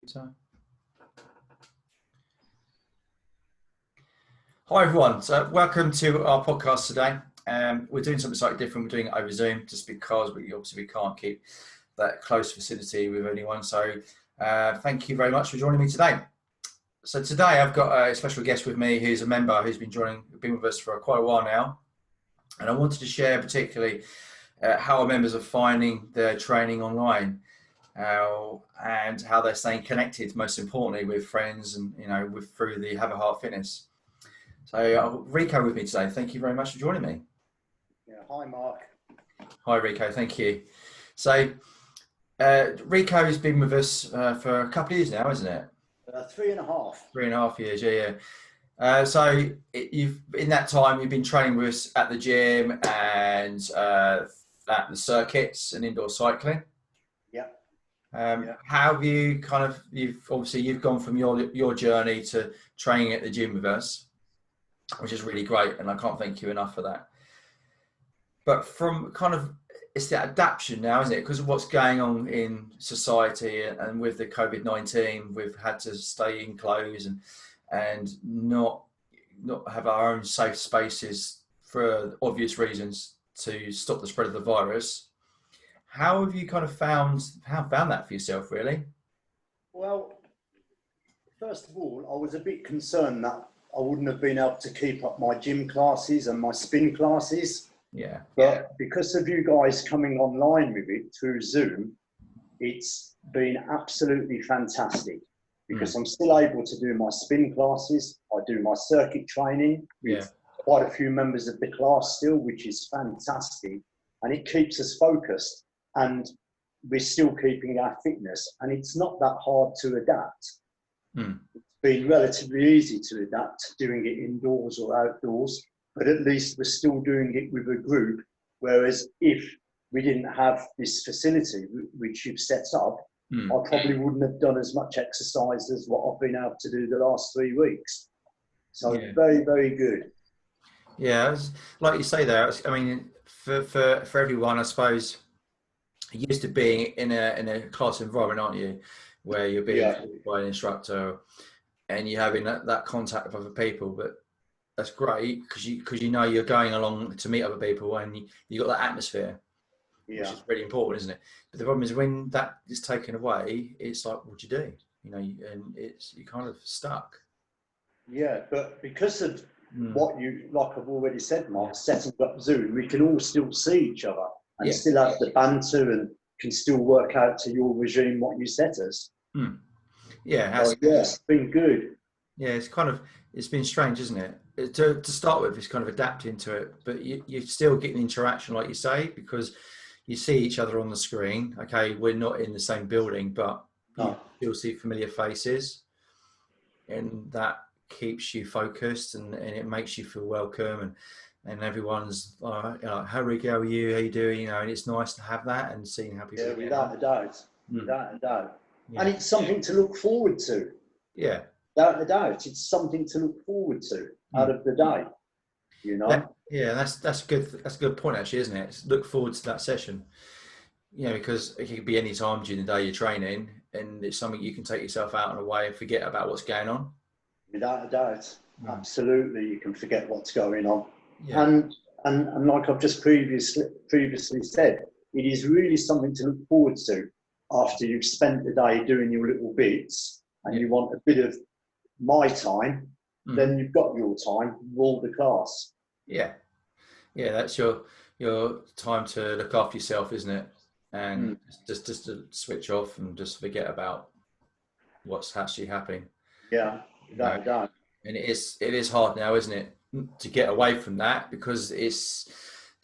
So, hi everyone. So, welcome to our podcast today. We're doing something slightly different. We're doing it over Zoom, just because we obviously can't keep that close vicinity with anyone. So, thank you very much for joining me today. So today I've got a special guest with me who's a member who's been with us for quite a while now, and I wanted to share particularly how our members are finding their training online. And how they're staying connected, most importantly, with friends and through the Have a Hart Fitness. So Rico with me today. Thank you very much for joining me. Yeah, hi Mark. Hi Rico, thank you. So Rico's been with us for a couple of years now, isn't it? 3.5. 3.5 years, yeah. So you've in that time you've been training with us at the gym and at the circuits and indoor cycling. Yeah. How have you you've gone from your journey to training at the gym with us, which is really great, and I can't thank you enough for that. But from it's the adaptation now, isn't it? Because of what's going on in society and with the COVID-19, we've had to stay enclosed and not have our own safe spaces for obvious reasons to stop the spread of the virus. How have you found that for yourself, really? Well, first of all, I was a bit concerned that I wouldn't have been able to keep up my gym classes and my spin classes. Yeah. But because of you guys coming online with it through Zoom, it's been absolutely fantastic because I'm still able to do my spin classes. I do my circuit training with quite a few members of the class still, which is fantastic. And it keeps us focused. And we're still keeping our fitness, and it's not that hard to adapt. It's been relatively easy to adapt, doing it indoors or outdoors, but at least we're still doing it with a group. Whereas if we didn't have this facility which you've set up, I probably wouldn't have done as much exercise as what I've been able to do the last 3 weeks. So very, very good. Yeah, like you say there. I mean, for everyone, I suppose. You're used to being in a class environment, aren't you, where you're being taught by an instructor and you're having that contact with other people. But that's great because you know you're going along to meet other people and you got that atmosphere, which is really important, isn't it? But the problem is when that is taken away, it's like, what do you do? And you're kind of stuck. Yeah, but because of what you, like I've already said, Mark, setting up Zoom, we can all still see each other. And still have the banter and can still work out to your regime what you set us. Yeah, it's been good. Yeah, it's been strange, isn't it? To start with, it's kind of adapting to it, but you're still getting interaction, like you say, because you see each other on the screen. Okay, we're not in the same building, but you still see familiar faces, and that keeps you focused and it makes you feel welcome and everyone's how Ricky, how are you? How you doing? And it's nice to have that and seeing how people. Yeah, without a doubt, without a doubt, and it's something to look forward to. Yeah, without a doubt, it's something to look forward to out of the day. That's a good point, actually, isn't it? It's look forward to that session. Because it could be any time during the day you're training, and it's something you can take yourself out and away and forget about what's going on. Without a doubt, absolutely, you can forget what's going on. Yeah. And like I've just previously said, it is really something to look forward to after you've spent the day doing your little bits and you want a bit of my time, then you've got your time with all the class. Yeah, that's your time to look after yourself, isn't it? And just to switch off and just forget about what's actually happening. Yeah, without a doubt. And it is hard now, isn't it, to get away from that because it's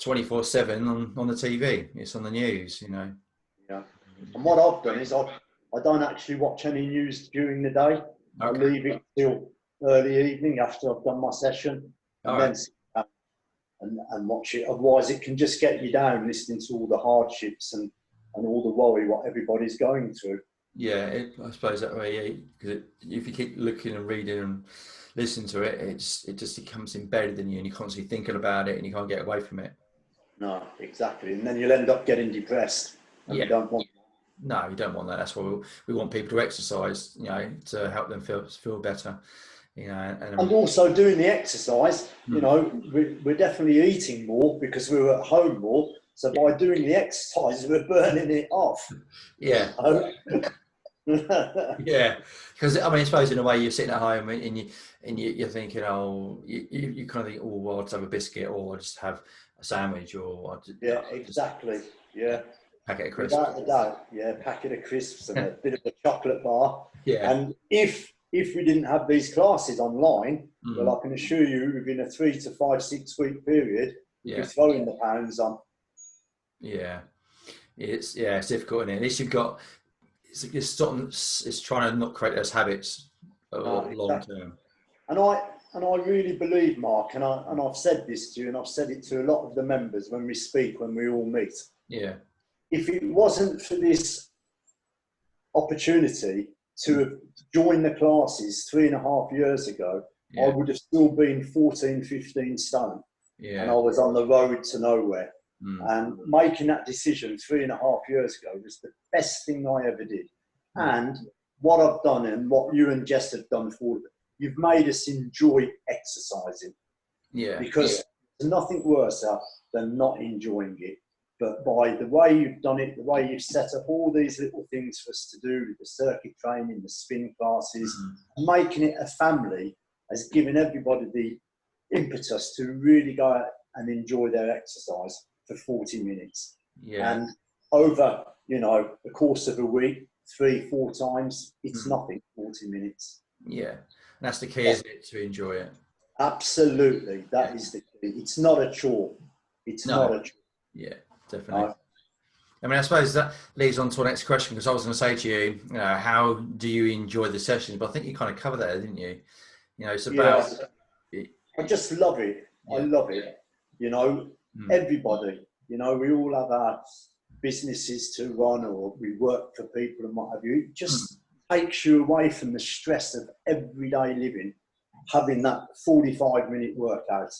24/7 on the TV. It's on the news, Yeah. And what I've done is I don't actually watch any news during the day. Okay. I leave it till early evening after I've done my session and then sit down and watch it. Otherwise, it can just get you down listening to all the hardships and all the worry what everybody's going through. Yeah, I suppose that way. Because if you keep looking and reading and listening to it, it just becomes embedded in you, and you're constantly thinking about it, and you can't get away from it. No, exactly, and then you'll end up getting depressed, and you don't want that. No, you don't want that. That's why we want people to exercise, you know, to help them feel better, you know. And also doing the exercise, you know, we're definitely eating more because we're at home more. So by doing the exercise, we're burning it off. Yeah. Yeah, because I mean, I suppose in a way you're sitting at home and you're thinking, oh, you kind of think, oh, well, I'll just have a biscuit, or I'll just have a sandwich, or yeah, exactly. Yeah, packet of crisps. without a doubt. Yeah, packet of crisps and a bit of a chocolate bar. Yeah. And if we didn't have these classes online, well, I can assure you, within a 3 to 5, 6 week period, we'd be throwing the pounds on. Yeah, it's difficult, isn't it? At least you've got. It's trying to not create those habits long term. And I really believe, Mark, and I've said this to you, and I've said it to a lot of the members when we speak, when we all meet. Yeah. If it wasn't for this opportunity to have joined the classes 3.5 years ago, I would have still been 14, 15 stone. Yeah. And I was on the road to nowhere. And making that decision 3.5 years ago was the best thing I ever did. And what I've done, and what you and Jess have done for them, you've made us enjoy exercising. Yeah. Because there's nothing worse than not enjoying it. But by the way you've done it, the way you've set up all these little things for us to do with the circuit training, the spin classes, making it a family has given everybody the impetus to really go out and enjoy their exercise for 40 minutes. Yeah. And over, you know, the course of a week, 3-4 times, it's nothing, 40 minutes. Yeah. And that's the key, isn't it, to enjoy it? Absolutely. That is the key. It's not a chore. It's not a chore. Yeah, definitely. I mean, I suppose that leads on to our next question, because I was going to say to you, you know, how do you enjoy the sessions? But I think you kind of covered that, didn't you? You know, it's about... I just love it. I love it. You know, everybody, you know, we all have our businesses to run, or we work for people and what have you. It just takes you away from the stress of everyday living, having that 45-minute workout.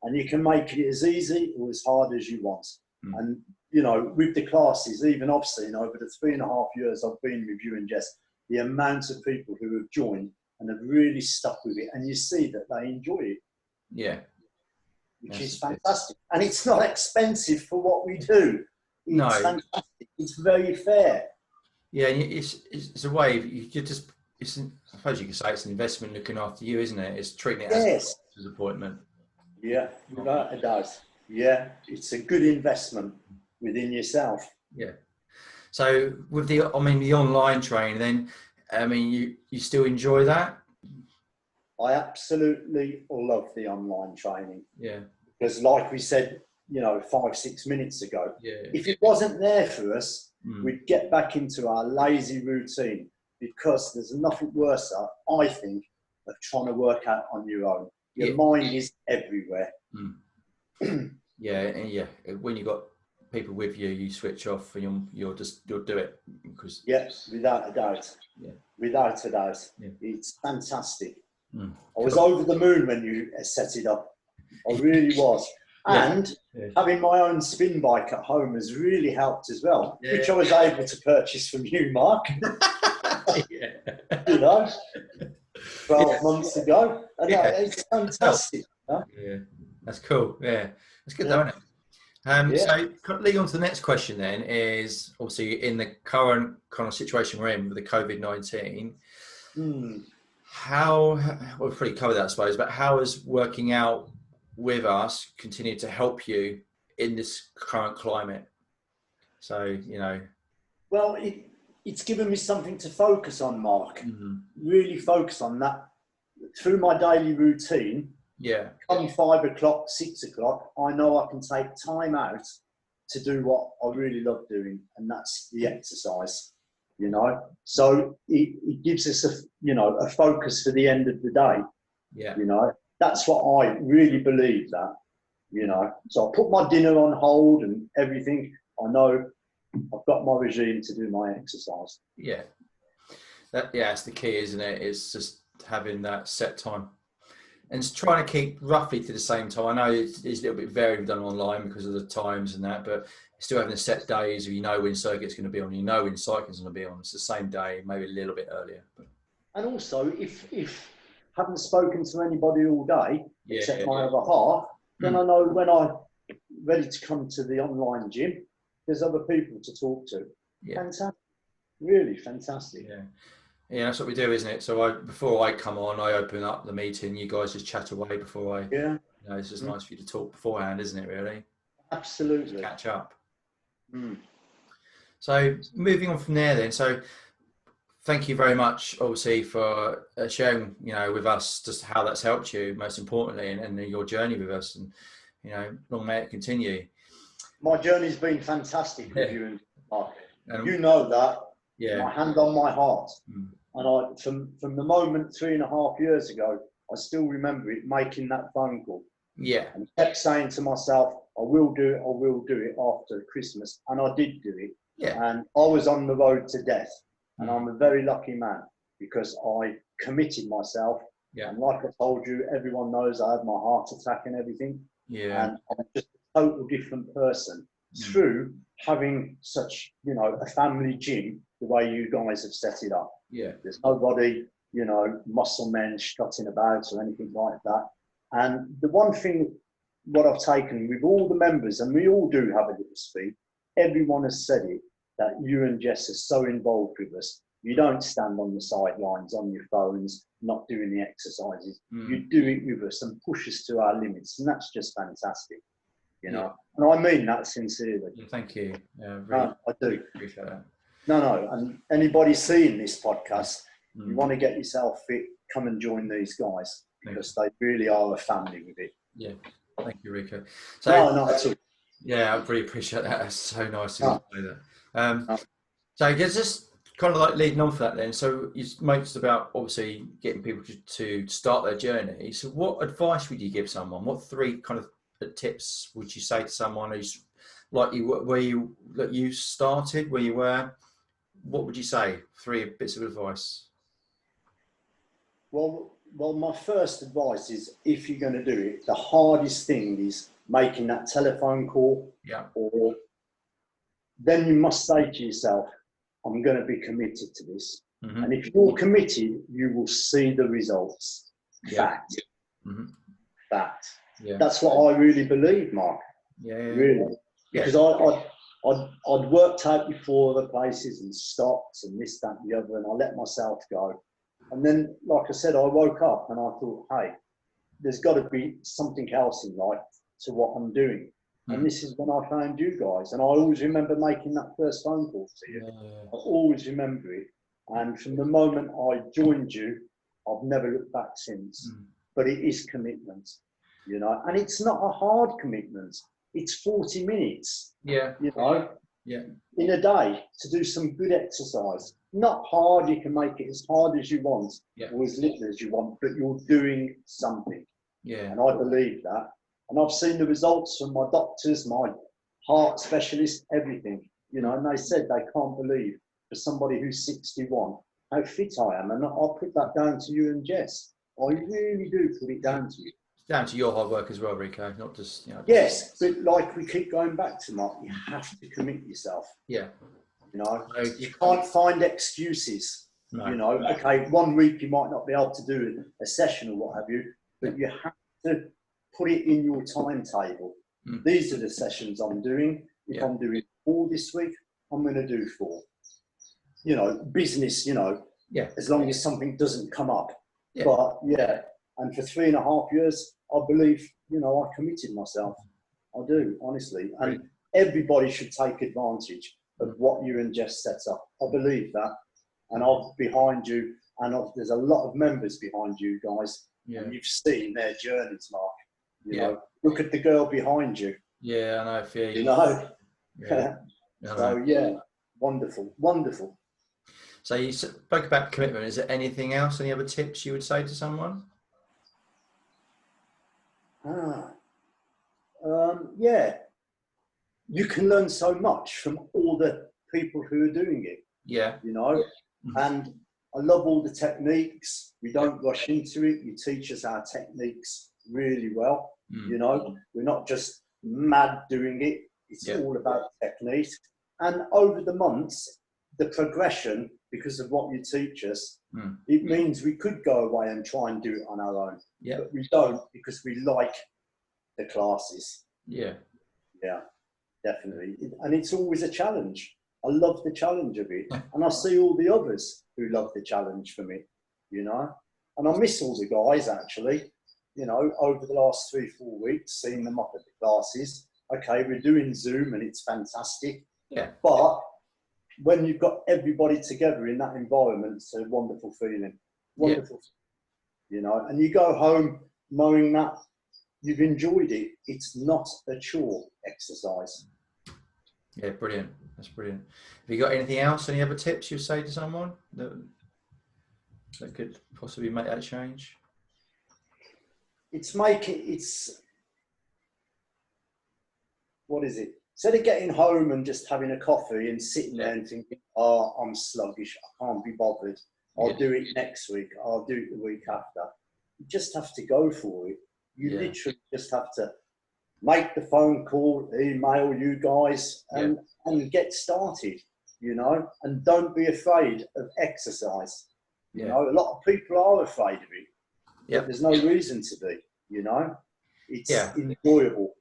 And you can make it as easy or as hard as you want. And, you know, with the classes, even I've seen over the 3.5 years I've been with you and Jess, the amount of people who have joined and have really stuck with it, and you see that they enjoy it. Yeah. Which is fantastic. And it's not expensive for what we do. It's fantastic. It's very fair. Yeah, it's a way, I suppose you could say it's an investment looking after you, isn't it? It's treating it as an appointment. Yeah, without a doubt. Yeah, it's a good investment within yourself. Yeah. So with the online training, then, I mean, you still enjoy that? I absolutely love the online training. Yeah. Because like we said, you know, 5-6 minutes ago, if it wasn't there for us, we'd get back into our lazy routine, because there's nothing worse, I think, of trying to work out on your own. Your mind is everywhere. Yeah. When you've got people with you, you switch off and you'll do it. Because without a doubt. Yeah. Without a doubt. Yeah. It's fantastic. I was over the moon when you set it up. I really was. And having my own spin bike at home has really helped as well, which I was able to purchase from you, Mark. You know, 12 months ago. And it's fantastic. Huh? Yeah, that's cool. Yeah, that's good, though, isn't it? So leading on to the next question then is, obviously in the current kind of situation we're in with the COVID-19, we've pretty covered that, I suppose, but how is working out with us continue to help you in this current climate? So, you know. Well, it's given me something to focus on, Mark. Really focus on that through my daily routine. Yeah. Come 5 o'clock, 6 o'clock, I know I can take time out to do what I really love doing, and that's the exercise, you know. So it gives us a focus for the end of the day. Yeah. You know, that's what I really believe that, you know. So I put my dinner on hold and everything. I know I've got my regime to do my exercise. Yeah. That's the key, isn't it? It's just having that set time. And it's trying to keep roughly to the same time. I know it's a little bit varied done online because of the times and that, but still having a set days where you know when circuit's going to be on, you know when cycling's going to be on. It's the same day, maybe a little bit earlier. But. And also, if haven't spoken to anybody all day, except my other half, then I know when I'm ready to come to the online gym, there's other people to talk to. Yeah. Fantastic. Really fantastic. Yeah. Yeah, that's what we do, isn't it? So before I come on, I open up the meeting. You guys just chat away before I. Yeah. You know, it's just nice for you to talk beforehand, isn't it? Really. Absolutely. Just catch up. So moving on from there, then. So thank you very much, obviously, for sharing, you know, with us just how that's helped you, most importantly, and your journey with us, and you know, long may it continue. My journey's been fantastic with you and Mark. You know that. Yeah. My hand on my heart. And from the moment 3.5 years ago, I still remember it, making that phone call. Yeah. And kept saying to myself, I will do it after Christmas. And I did do it. Yeah. And I was on the road to death. And I'm a very lucky man because I committed myself. Yeah. And like I told you, everyone knows I had my heart attack and everything. Yeah. And I'm just a total different person through having such, you know, a family gym the way you guys have set it up. Yeah. There's nobody, you know, muscle men strutting about or anything like that. And the one thing, what I've taken with all the members, and we all do have a little speed, everyone has said it, that you and Jess are so involved with us. You don't stand on the sidelines on your phones, not doing the exercises. You do it with us and push us to our limits. And that's just fantastic, you know. And I mean that sincerely. Yeah, thank you. Really, I do. Appreciate that. No. And anybody seeing this podcast, you want to get yourself fit, come and join these guys because they really are a family with it. Yeah. Thank you, Rico. So, no, not at all. Yeah, I really appreciate that. That's so nice to say that. So I guess just kind of like leading on for that then. So you mentioned about obviously getting people to start their journey. So what advice would you give someone? What 3 kind of tips would you say to someone who's like you started, where you were? What would you say? 3 bits of advice. Well, my first advice is if you're going to do it, the hardest thing is making that telephone call. Yeah. Or then you must say to yourself, I'm going to be committed to this. And if you're committed, you will see the results. Fact. Fact. Yeah. That's what I really believe, Mark. Yeah. Really. Yeah. Because I'd worked out before other places and stopped and this, that, and the other, and I let myself go. And then, like I said, I woke up and I thought, hey, there's got to be something else in life to what I'm doing. And this is when I found you guys. And I always remember making that first phone call to you. I always remember it. And from the moment I joined you, I've never looked back since. But it is commitment, you know. And it's not a hard commitment. It's 40 minutes, you know, in a day to do some good exercise. Not hard. You can make it as hard as you want or as little as you want, but you're doing something. Yeah. And I believe that. And I've seen the results from my doctors, my heart specialist, everything, you know, and they said they can't believe for somebody who's 61 how fit I am. And I'll put that down to you and Jess. I really do put it down to you. It's down to your hard work as well, Rico, not just, you know. Yes, but like we keep going back to, Mark, you have to commit yourself. Yeah. You know, you can't find excuses. No. You know, okay, 1 week you might not be able to do a session or what have you, but you have to put it in your timetable. These are the sessions I'm doing. If I'm doing 4 this week, I'm going to do 4. You know, business, you know, as long as something doesn't come up. Yeah. But and for 3.5 years, I believe, you know, I committed myself. I do, honestly. And everybody should take advantage of what you and Jess set up. I believe that. And I'm behind you. And there's a lot of members behind you guys. Yeah. And you've seen their journeys, Mark. You know, look at the girl behind you. Yeah, I know. I feel you know. So wonderful, wonderful. So you spoke about commitment. Is there anything else? Any other tips you would say to someone? You can learn so much from all the people who are doing it. Yeah. You know, and I love all the techniques. We don't rush into it. You teach us our techniques really well. You know, we're not just mad doing it. It's all about technique. And over the months, the progression, because of what you teach us, it means we could go away and try and do it on our own. But we don't, because we like the classes. Yeah, definitely. And it's always a challenge. I love the challenge of it. And I see all the others who love the challenge for me, you know. And I miss all the guys, actually, you know, over the last 3-4 weeks, seeing them up at the classes. Okay, we're doing Zoom and it's fantastic. But when you've got everybody together in that environment, it's a wonderful feeling. Wonderful, you know. And you go home knowing that you've enjoyed it. It's not a chore exercise. Yeah, brilliant. That's brilliant. Have you got anything else? Any other tips you'd say to someone that could possibly make that change? It's what is it? Instead of getting home and just having a coffee and sitting there and thinking, oh, I'm sluggish, I can't be bothered. I'll do it next week. I'll do it the week after. You just have to go for it. You literally just have to make the phone call, email you guys, and get started, you know, and don't be afraid of exercise. You know, a lot of people are afraid of it. But there's no reason to be, you know. It's enjoyable.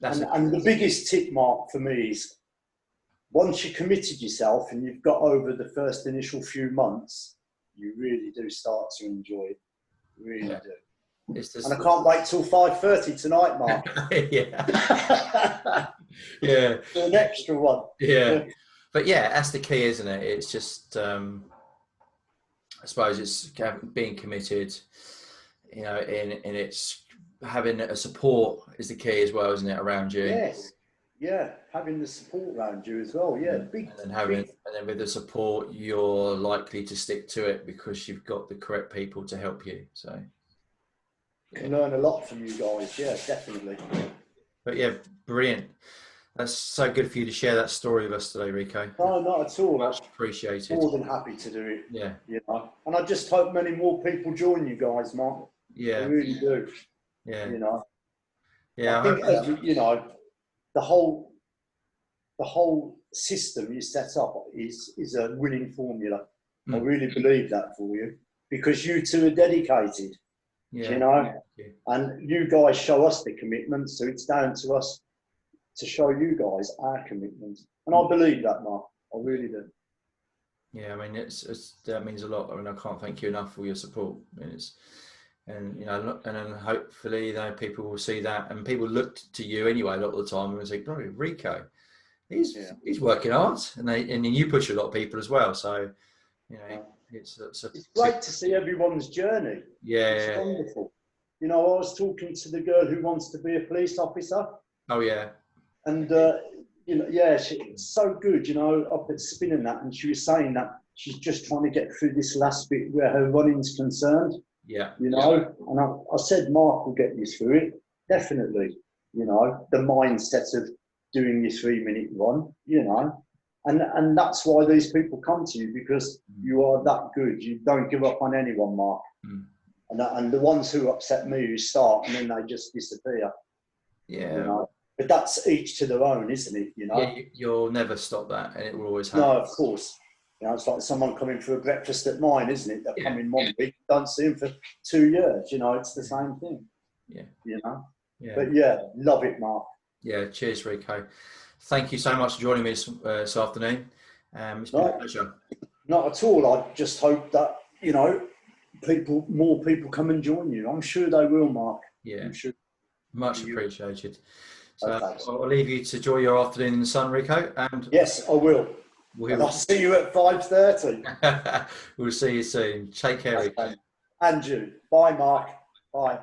And the biggest tip, Mark, for me is once you committed yourself and you've got over the first initial few months, you really do start to enjoy it. Really do. And I can't wait till 5:30 tonight, Mark. For an extra one. But that's the key, isn't it? It's just, I suppose it's being committed, you know, and it's having a support is the key as well, isn't it, around you? Yes. Yeah, having the support around you as well. Yeah, and then with the support, you're likely to stick to it because you've got the correct people to help you. So can learn a lot from you guys. Yeah, definitely. But brilliant. That's so good for you to share that story with us today, Rico. No, not at all. Much appreciated. More than happy to do it. Yeah. You know, and I just hope many more people join you guys, Mark. I really do. Yeah. You know. Yeah. I think you know, the whole system you set up is a winning formula. I really believe that for you because you two are dedicated. You know, and you guys show us the commitment, so it's down to us to show you guys our commitment. And I believe that, Mark. I really do. Yeah, I mean, that means a lot. I mean, I can't thank you enough for your support. And you know, and then hopefully, you know, people will see that, and people look to you anyway a lot of the time and say, "Bro, Rico, he's working hard," and then you push a lot of people as well. So, you know, it's great to see everyone's journey. It's wonderful. You know, I was talking to the girl who wants to be a police officer. Oh yeah. And you know, it's so good. You know, up at spinning that, and she was saying that she's just trying to get through this last bit where her running's concerned. Yeah. You know, and I said, Mark will get you through it. Definitely. You know, the mindset of doing your 3-minute run. You know, and that's why these people come to you because you are that good. You don't give up on anyone, Mark. And the ones who upset me who start and then they just disappear. Yeah. You know? But that's each to their own, isn't it? You know. Yeah, you'll never stop that, and it will always happen. No, of course. You know, it's like someone coming for a breakfast at mine, isn't it? They come in 1 week, don't see them for 2 years. You know, it's the same thing. Yeah. You know. Yeah. But love it, Mark. Yeah. Cheers, Rico. Thank you so much for joining me this afternoon. It's been a pleasure. Not at all. I just hope that, you know, more people come and join you. I'm sure they will, Mark. Yeah. I'm sure. Much appreciated. So I'll leave you to enjoy your afternoon in the sun, Rico. And yes, I will. And I'll see you at 5:30. We'll see you soon. Take care, Rico. And you. Bye, Mark. Bye.